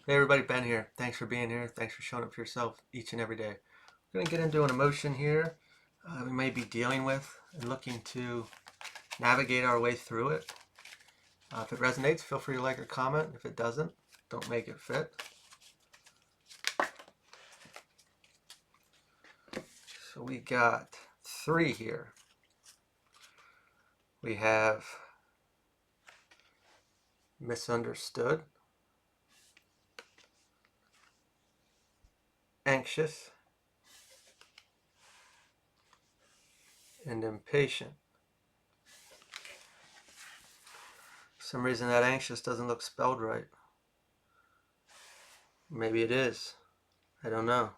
Hey everybody, Ben here. Thanks for being here. Thanks for showing up for yourself each and every day. We're going to get into an emotion here we may be dealing with and looking to navigate our way through it. If it resonates, feel free to like or comment. If it doesn't, don't make it fit. So we got three here. We have misunderstood, anxious, and impatient. For some reason that anxious doesn't look spelled right. Maybe it is. I don't know.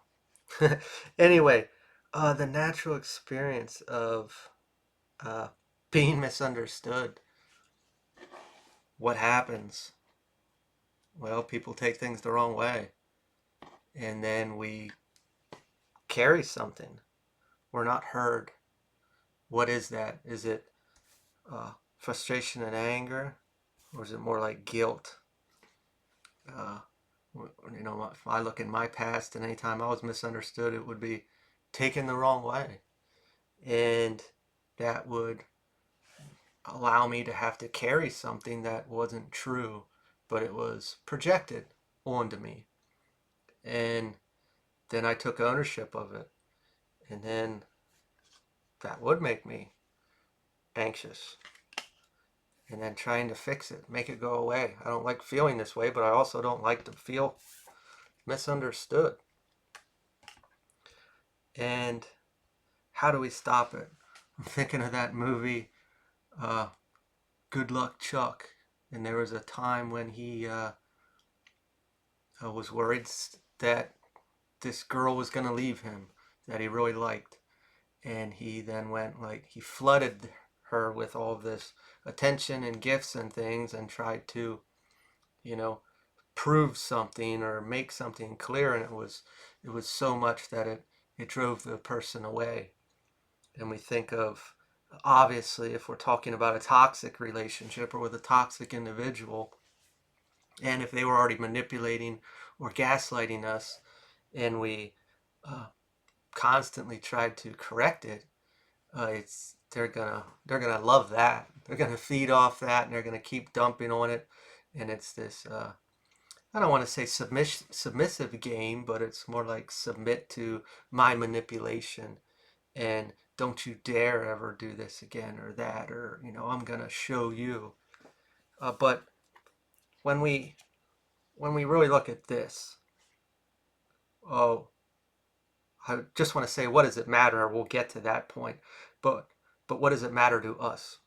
Anyway, the natural experience of uh, being misunderstood. What happens? Well, people take things the wrong way, and then we carry something. We're not heard. What is that? Is it frustration and anger, or is it more like guilt? Uh, if I look in my past, and anytime I was misunderstood, it would be taken the wrong way, and that would allow me to have to carry something that wasn't true, but it was projected onto me. And then I took ownership of it. And then that would make me anxious. And then trying to fix it, make it go away. I don't like feeling this way, but I also don't like to feel misunderstood. And how do we stop it? I'm thinking of that movie, uh, Good Luck Chuck. And there was a time when he was worried that this girl was going to leave him that he really liked. And he then went, like, he flooded her with all this attention and gifts and things and tried to, you know, prove something or make something clear. And it was so much that it drove the person away. And we think of, obviously, if we're talking about a toxic relationship or with a toxic individual, and if they were already manipulating or gaslighting us, and we uh, constantly tried to correct it, it's they're gonna love that. They're gonna feed off that, and they're gonna keep dumping on it. And it's this I don't want to say submissive game, but it's more like submit to my manipulation, and don't you dare ever do this again or that, or I'm gonna show you. But when we really look at this, oh, I just want to say, what does it matter? We'll get to that point, but what does it matter to us?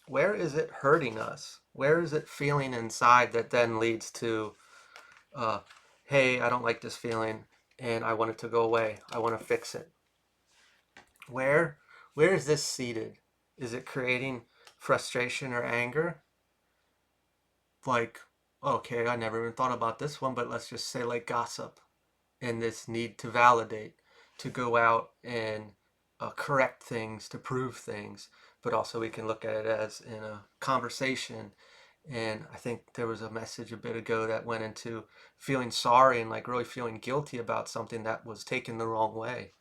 Where is it hurting us? Where is it feeling inside that then leads to, uh, hey, I don't like this feeling and I want it to go away. I want to fix it. Where where is this seated? Is it creating frustration or anger? Like, okay, I never even thought about this one, but let's just say like gossip and this need to validate, to go out and correct things, to prove things. But also we can look at it as in a conversation. And I think there was a message a bit ago that went into feeling sorry and like really feeling guilty about something that was taken the wrong way.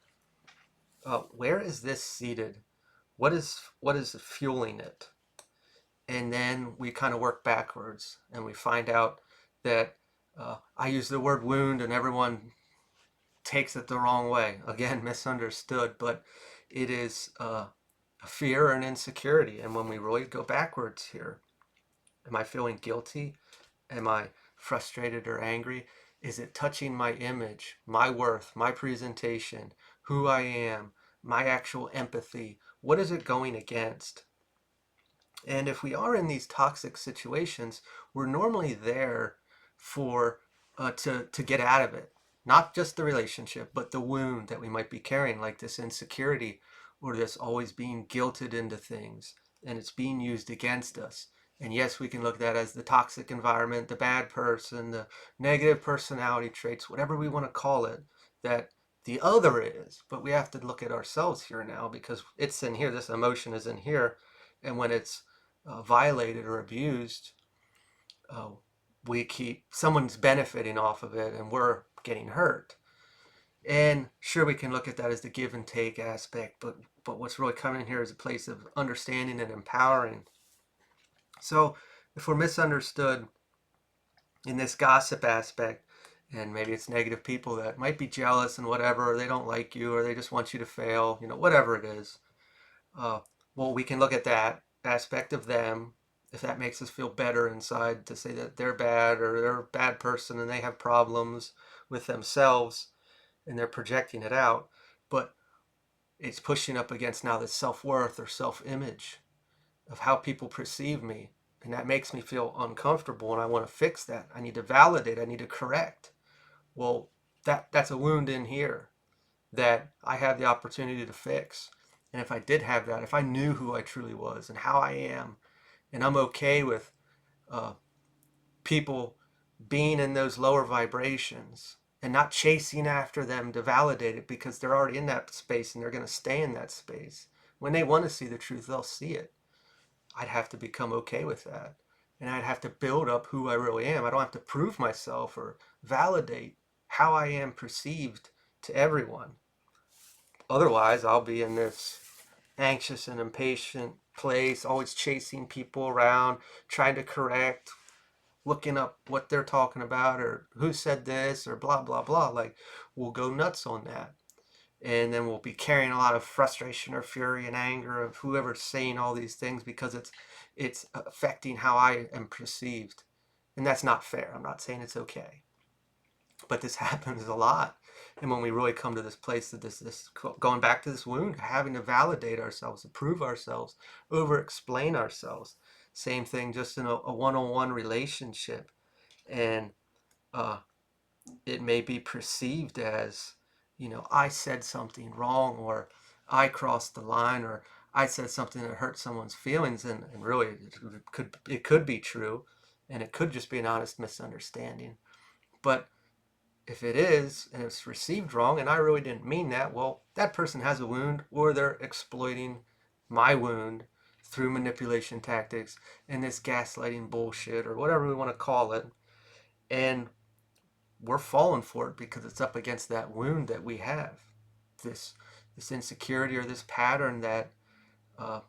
Where is this seated? What is fueling it? And then we kind of work backwards and we find out that I use the word wound and everyone takes it the wrong way. Again, misunderstood, but it is a fear and insecurity. And when we really go backwards here, am I feeling guilty? Am I frustrated or angry? Is it touching my image, my worth, my presentation, who I am, my actual empathy? What is it going against? And if we are in these toxic situations, we're normally there for to get out of it. Not just the relationship, but the wound that we might be carrying, like this insecurity or this always being guilted into things, and it's being used against us. And yes, we can look at that as the toxic environment, the bad person, the negative personality traits, whatever we want to call it, that the other is. But we have to look at ourselves here now because it's in here, this emotion is in here. And when it's violated or abused, uh, someone's benefiting off of it and we're getting hurt. And sure, we can look at that as the give and take aspect, but what's really coming in here is a place of understanding and empowering. So if we're misunderstood in this gossip aspect, and maybe it's negative people that might be jealous and whatever, or they don't like you, or they just want you to fail, whatever it is. Well, we can look at that aspect of them, if that makes us feel better inside, to say that they're bad or they're a bad person and they have problems with themselves and they're projecting it out. But it's pushing up against now the self-worth or self-image of how people perceive me. And that makes me feel uncomfortable, and I want to fix that. I need to validate, I need to correct. Well, that's a wound in here that I have the opportunity to fix. And if I did have that, if I knew who I truly was and how I am, and I'm okay with uh, people being in those lower vibrations and not chasing after them to validate it, because they're already in that space and they're going to stay in that space. When they want to see the truth, they'll see it. I'd have to become okay with that. And I'd have to build up who I really am. I don't have to prove myself or validate how I am perceived to everyone. Otherwise, I'll be in this anxious and impatient place, always chasing people around, trying to correct, looking up what they're talking about or who said this or blah, blah, blah. Like, we'll go nuts on that. And then we'll be carrying a lot of frustration or fury and anger of whoever's saying all these things, because it's affecting how I am perceived. And that's not fair. I'm not saying it's okay. But this happens a lot. And when we really come to this place of this going back to this wound, having to validate ourselves, to prove ourselves, over explain ourselves. Same thing just in a one-on-one relationship. And uh, it may be perceived as, I said something wrong, or I crossed the line, or I said something that hurt someone's feelings. And really it could be true, and it could just be an honest misunderstanding. But if it is, and it's received wrong, and I really didn't mean that, well, that person has a wound, or they're exploiting my wound through manipulation tactics and this gaslighting bullshit, or whatever we want to call it. And we're falling for it because it's up against that wound that we have, this insecurity or this pattern that uh,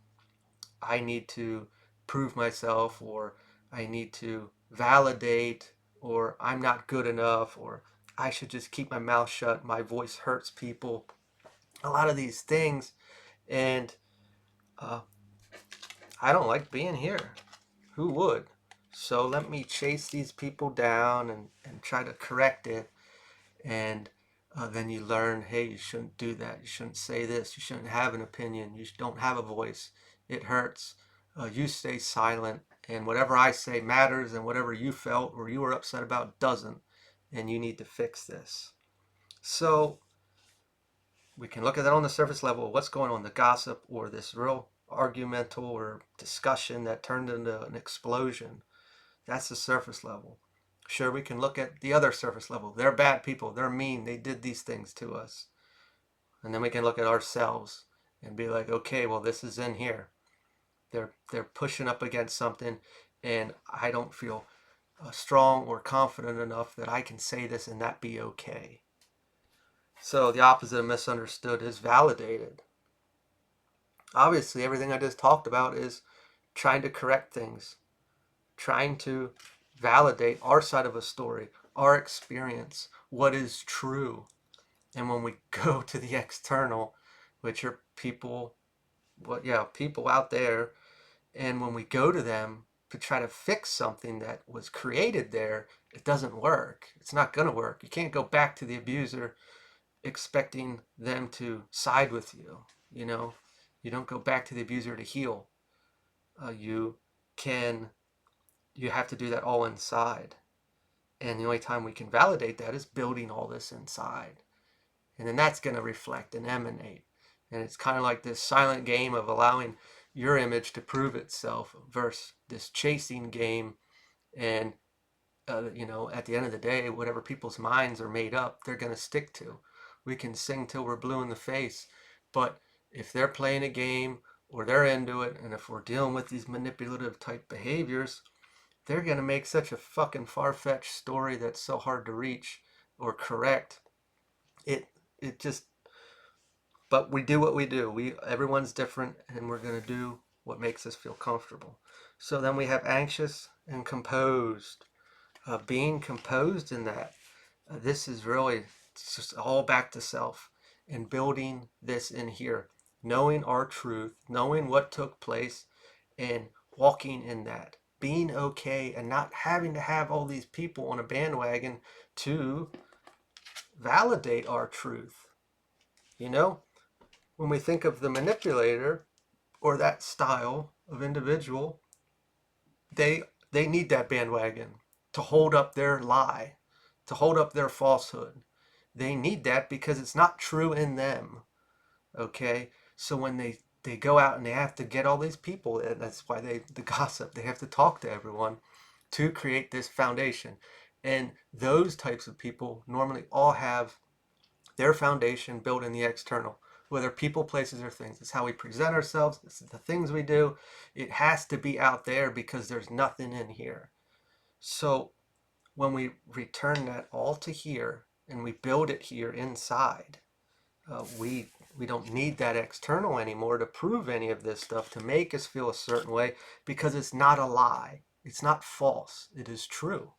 I need to prove myself, or I need to validate, or I'm not good enough, or I should just keep my mouth shut, my voice hurts people, a lot of these things. And uh, I don't like being here. Who would? So let me chase these people down and try to correct it. And then you learn, hey, you shouldn't do that. You shouldn't say this. You shouldn't have an opinion. You don't have a voice. It hurts. You stay silent. And whatever I say matters, and whatever you felt or you were upset about doesn't. And you need to fix this. So we can look at that on the surface level. What's going on? The gossip, or this real argumental or discussion that turned into an explosion. That's the surface level. Sure, we can look at the other surface level. They're bad people. They're mean. They did these things to us. And then we can look at ourselves and be like, okay, well, this is in here. They're pushing up against something, and I don't feel strong or confident enough that I can say this and that be okay. So the opposite of misunderstood is validated. Obviously, everything I just talked about is trying to correct things, trying to validate our side of a story, our experience, what is true. And when we go to the external, which are people, people out there, and when we go to them to try to fix something that was created there, it doesn't work. It's not going to work. You can't go back to the abuser expecting them to side with you. You don't go back to the abuser to heal. You can you have to do that all inside. And the only time we can validate that is building all this inside. And then that's going to reflect and emanate. And it's kind of like this silent game of allowing your image to prove itself versus this chasing game. And, at the end of the day, whatever people's minds are made up, they're going to stick to. We can sing till we're blue in the face. But if they're playing a game or they're into it, and if we're dealing with these manipulative type behaviors, they're going to make such a fucking far-fetched story that's so hard to reach or correct. It just, but we do what we do. Everyone's different, and we're going to do what makes us feel comfortable. So then we have anxious and composed. Being composed in that, this is really just all back to self and building this in here, knowing our truth, knowing what took place, and walking in that, being okay, and not having to have all these people on a bandwagon to validate our truth. You know, when we think of the manipulator or that style of individual, they they need that bandwagon to hold up their lie, to hold up their falsehood. They need that because it's not true in them. Okay? So when they go out and they have to get all these people, and that's why the gossip, they have to talk to everyone to create this foundation. And those types of people normally all have their foundation built in the external, whether people, places, or things. It's how we present ourselves. It's the things we do. It has to be out there because there's nothing in here. So when we return that all to here and we build it here inside, we don't need that external anymore to prove any of this stuff, to make us feel a certain way, because it's not a lie. It's not false. It is true.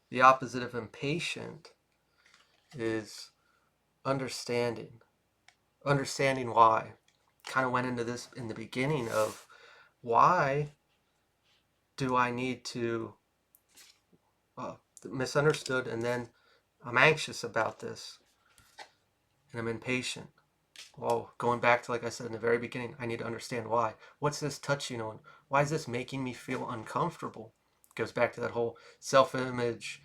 The opposite of impatient is understanding. Understanding why. Kind of went into this in the beginning of why do I need to misunderstood, and then I'm anxious about this and I'm impatient. Well, going back to, like I said in the very beginning, I need to understand why. What's this touching on? Why is this making me feel uncomfortable? It goes back to that whole self-image,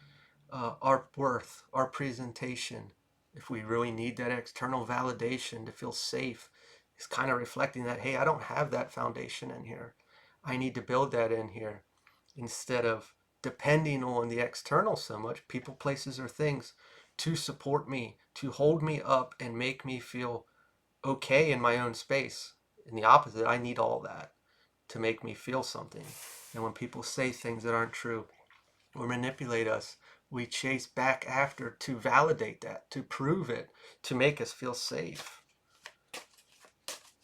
our worth, our presentation. If we really need that external validation to feel safe, it's kind of reflecting that, hey, I don't have that foundation in here. I need to build that in here instead of depending on the external so much, people, places, or things, to support me, to hold me up and make me feel okay in my own space. In the opposite, I need all that to make me feel something. And when people say things that aren't true or manipulate us, we chase back after to validate that, to prove it, to make us feel safe.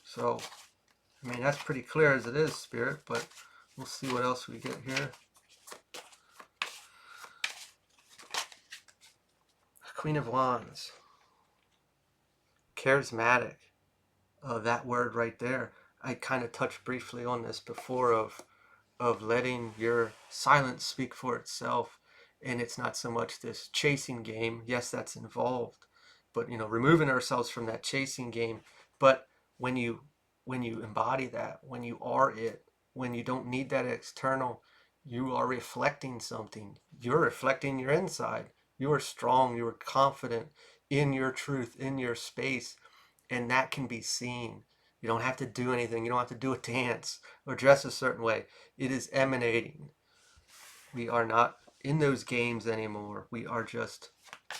So, I mean, that's pretty clear as it is, Spirit, but we'll see what else we get here. Queen of Wands. Charismatic. That word right there. I kind of touched briefly on this before of letting your silence speak for itself. And it's not so much this chasing game. Yes, that's involved. But, removing ourselves from that chasing game. But when you embody that, when you are it, when you don't need that external, you are reflecting something. You're reflecting your inside. You are strong. You are confident in your truth, in your space. And that can be seen. You don't have to do anything. You don't have to do a dance or dress a certain way. It is emanating. We are not in those games anymore. We are just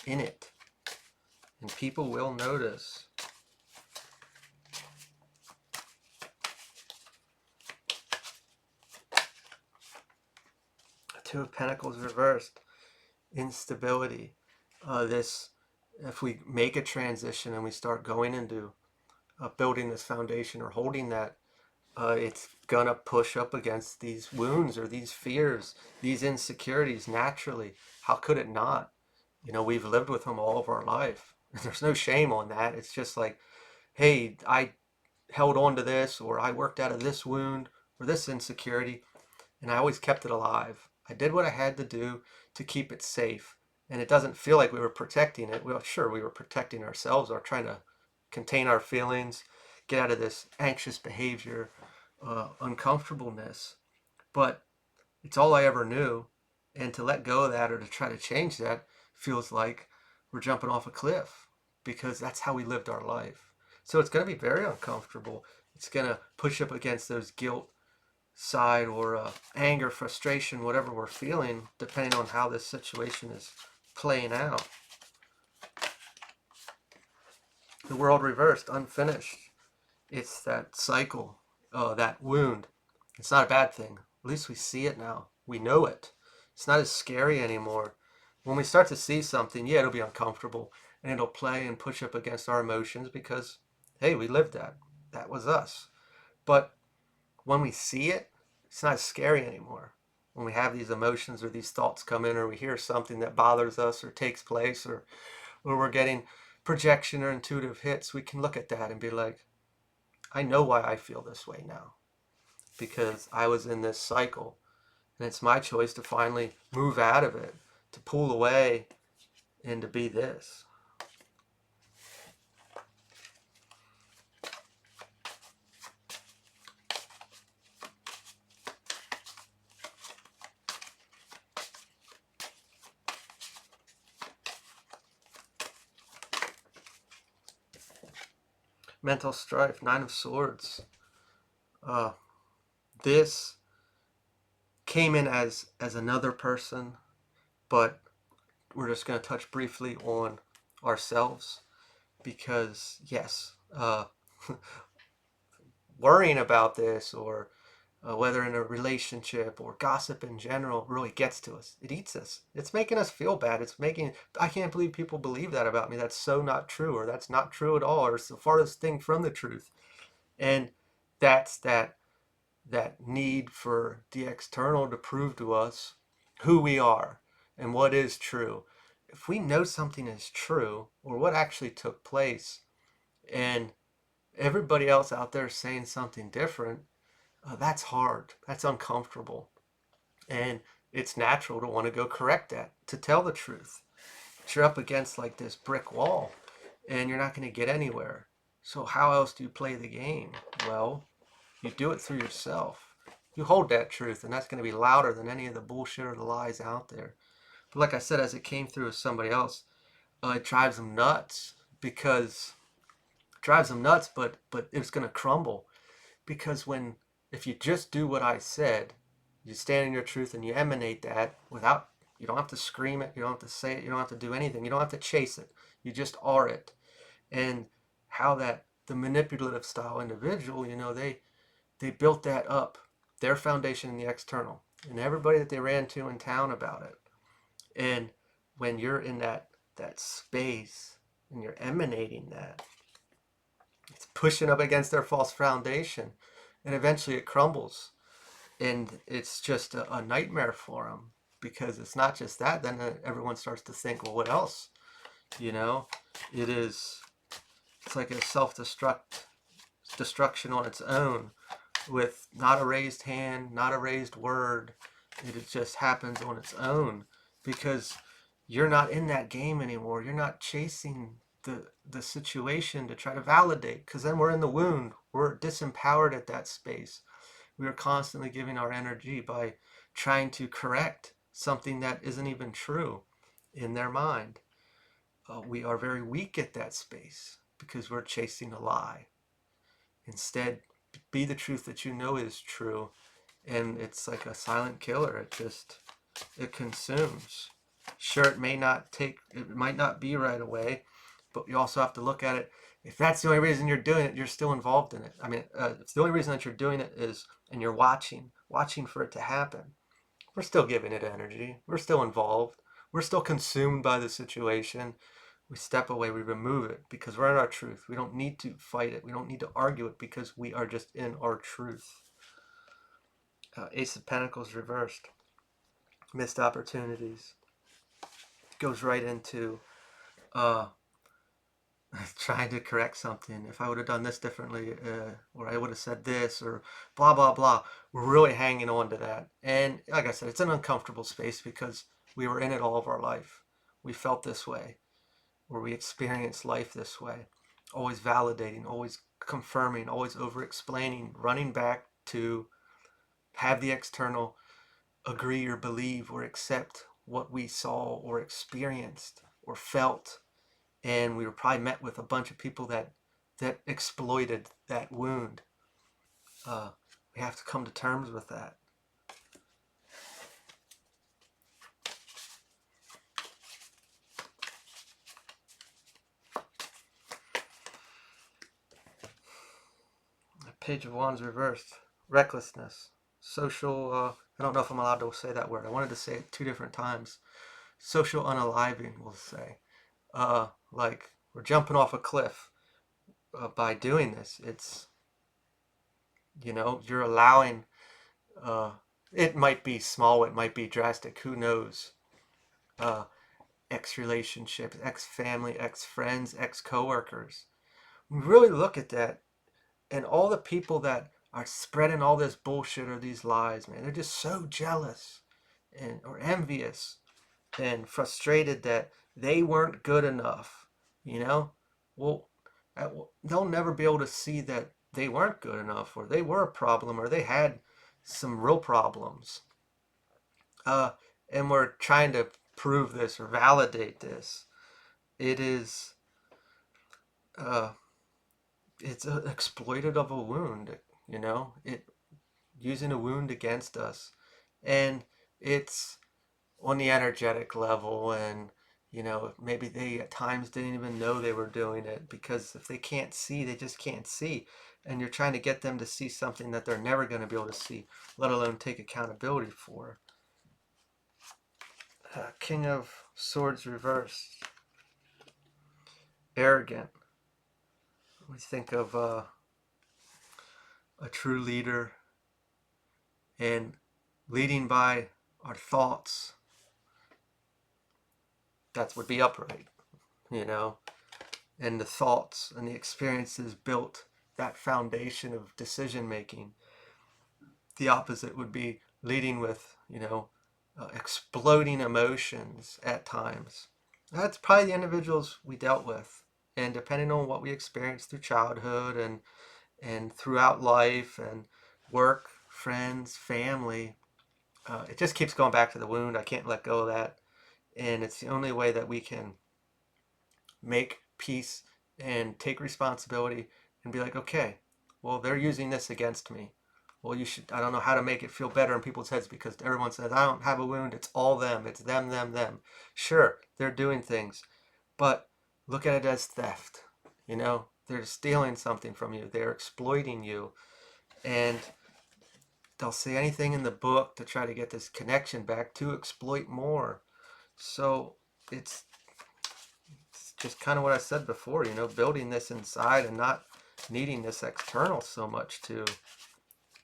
in it. And people will notice. Two of Pentacles reversed. Instability. If we make a transition and we start going into building this foundation or holding that, it's gonna push up against these wounds or these fears, these insecurities naturally. How could it not? We've lived with them all of our life. There's no shame on that. It's just like, hey, I held on to this, or I worked out of this wound or this insecurity, and I always kept it alive. I did what I had to do to keep it safe. And it doesn't feel like we were protecting it. Well, sure, we were protecting ourselves or trying to contain our feelings, get out of this anxious behavior, uncomfortableness. But it's all I ever knew. And to let go of that or to try to change that feels like we're jumping off a cliff, because that's how we lived our life. So it's going to be very uncomfortable. It's going to push up against those guilt side or anger, frustration, whatever we're feeling, depending on how this situation is playing out. The World reversed, unfinished. It's that cycle, that wound. It's not a bad thing. At least we see it now. We know it. It's not as scary anymore. When we start to see something, yeah, it'll be uncomfortable and it'll play and push up against our emotions because, hey, we lived that. That was us. But when we see it, it's not scary anymore. When we have these emotions or these thoughts come in, or we hear something that bothers us or takes place, or we're getting projection or intuitive hits, we can look at that and be like, I know why I feel this way now, because I was in this cycle. And it's my choice to finally move out of it, to pull away, and to be this. Mental strife, Nine of Swords. Uh, this came in as another person, but we're just going to touch briefly on ourselves because, yes, worrying about this or whether in a relationship or gossip in general really gets to us. It eats us. It's making us feel bad. I can't believe people believe that about me. That's so not true, or that's not true at all, or it's the farthest thing from the truth. And that's that need for the external to prove to us who we are and what is true. If we know something is true or what actually took place, and everybody else out there is saying something different, that's hard. That's uncomfortable. And it's natural to want to go correct that, to tell the truth. But you're up against like this brick wall and you're not going to get anywhere. So, how else do you play the game? Well, you do it through yourself. You hold that truth, and that's going to be louder than any of the bullshit or the lies out there. But like I said, as it came through as somebody else, it drives them nuts because it drives them nuts, but it's going to crumble because if you just do what I said, you stand in your truth and you emanate that without, you don't have to scream it, you don't have to say it, you don't have to do anything, you don't have to chase it, you just are it. And how that the manipulative style individual, they built that up, their foundation in the external, and everybody that they ran to in town about it. And when you're in that space and you're emanating that, it's pushing up against their false foundation, and eventually it crumbles, and it's just a nightmare for them because it's not just that. Then everyone starts to think, well, what else? You know, it is. It's like a destruction on its own, with not a raised hand, not a raised word. It just happens on its own because you're not in that game anymore. You're not chasing the situation to try to validate, because then we're in the wound. We're disempowered at that space. We are constantly giving our energy by trying to correct something that isn't even true in their mind. We are very weak at that space because we're chasing a lie. Instead, be the truth that you know is true, and it's like a silent killer. It consumes. Sure, it might not be right away, but you also have to look at it. If that's the only reason you're doing it, you're still involved in it. I mean, if the only reason that you're doing it is, and you're watching for it to happen, we're still giving it energy. We're still involved. We're still consumed by the situation. We step away, we remove it because we're in our truth. We don't need to fight it. We don't need to argue it because we are just in our truth. Ace of Pentacles reversed. Missed opportunities. Goes right into uh, trying to correct something. If I would have done this differently, or I would have said this, or blah, blah, blah. We're really hanging on to that. And like I said, it's an uncomfortable space because we were in it all of our life. We felt this way, or we experienced life this way. Always validating, always confirming, always over explaining, running back to have the external agree or believe or accept what we saw or experienced or felt. And we were probably met with a bunch of people that exploited that wound. We have to come to terms with that. Page of Wands reversed. Recklessness. Social I don't know if I'm allowed to say that word. I wanted to say it 2 different times. Social unaliving, we'll say. Like we're jumping off a cliff by doing this. It's, you're allowing, uh, it might be small, it might be drastic, who knows? Uh, ex relationships, ex family, ex friends, ex coworkers. We really look at that, and all the people that are spreading all this bullshit or these lies, man, they're just so jealous and or envious and frustrated that they weren't good enough, you know? Well, they'll never be able to see that they weren't good enough or they were a problem or they had some real problems. Uh, and we're trying to prove this or validate this. It is, uh, it's exploited of a wound, it using a wound against us. And it's on the energetic level, and maybe they at times didn't even know they were doing it, because if they can't see, they just can't see, and you're trying to get them to see something that they're never going to be able to see, let alone take accountability for. King of Swords reversed, arrogant. We think of a true leader and leading by our thoughts. That would be upright, you know and the thoughts and the experiences built that foundation of decision making. The opposite would be leading with, exploding emotions at times. That's probably the individuals we dealt with. And depending on what we experienced through childhood and throughout life and work, friends, family, it just keeps going back to the wound. I can't let go of that. And it's the only way that we can make peace and take responsibility and be like, okay, well, they're using this against me. Well, I don't know how to make it feel better in people's heads, because everyone says, I don't have a wound. It's all them. It's them, them, them. Sure, they're doing things, but look at it as theft. They're stealing something from you. They're exploiting you. And they'll say anything in the book to try to get this connection back to exploit more. So it's just kind of what I said before, building this inside and not needing this external so much to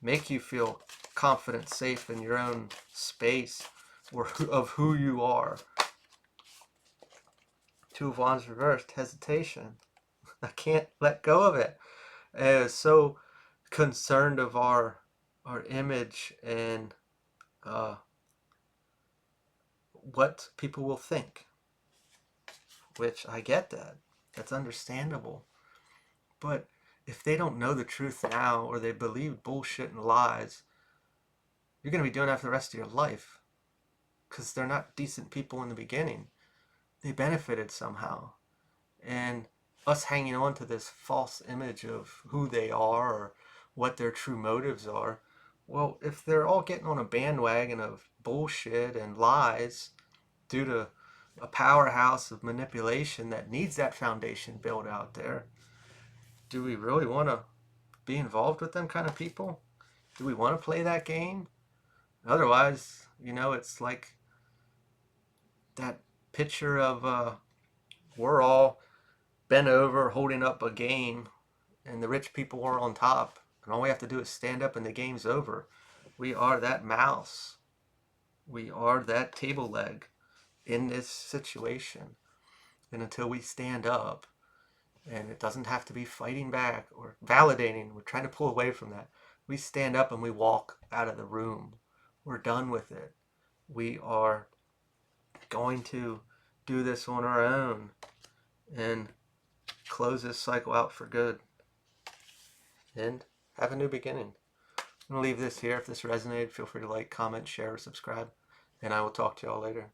make you feel confident, safe in your own space or of who you are. Two of Wands reversed, hesitation. I can't let go of it. I was so concerned of our image and what people will think, which I get that. That's understandable. But if they don't know the truth now, or they believe bullshit and lies, you're going to be doing that for the rest of your life, because they're not decent people in the beginning. They benefited somehow. And us hanging on to this false image of who they are or what their true motives are, well, if they're all getting on a bandwagon of bullshit and lies due to a powerhouse of manipulation that needs that foundation built out there, do we really want to be involved with them kind of people? Do we want to play that game? Otherwise, it's like that picture of we're all bent over holding up a game, and the rich people are on top, and all we have to do is stand up and the game's over. We are that mouse. We are that table leg in this situation. And until we stand up, and it doesn't have to be fighting back or validating, we're trying to pull away from that. We stand up and we walk out of the room. We're done with it. We are going to do this on our own and close this cycle out for good and have a new beginning. I'm going to leave this here. If this resonated, feel free to like, comment, share, or subscribe, and I will talk to y'all later.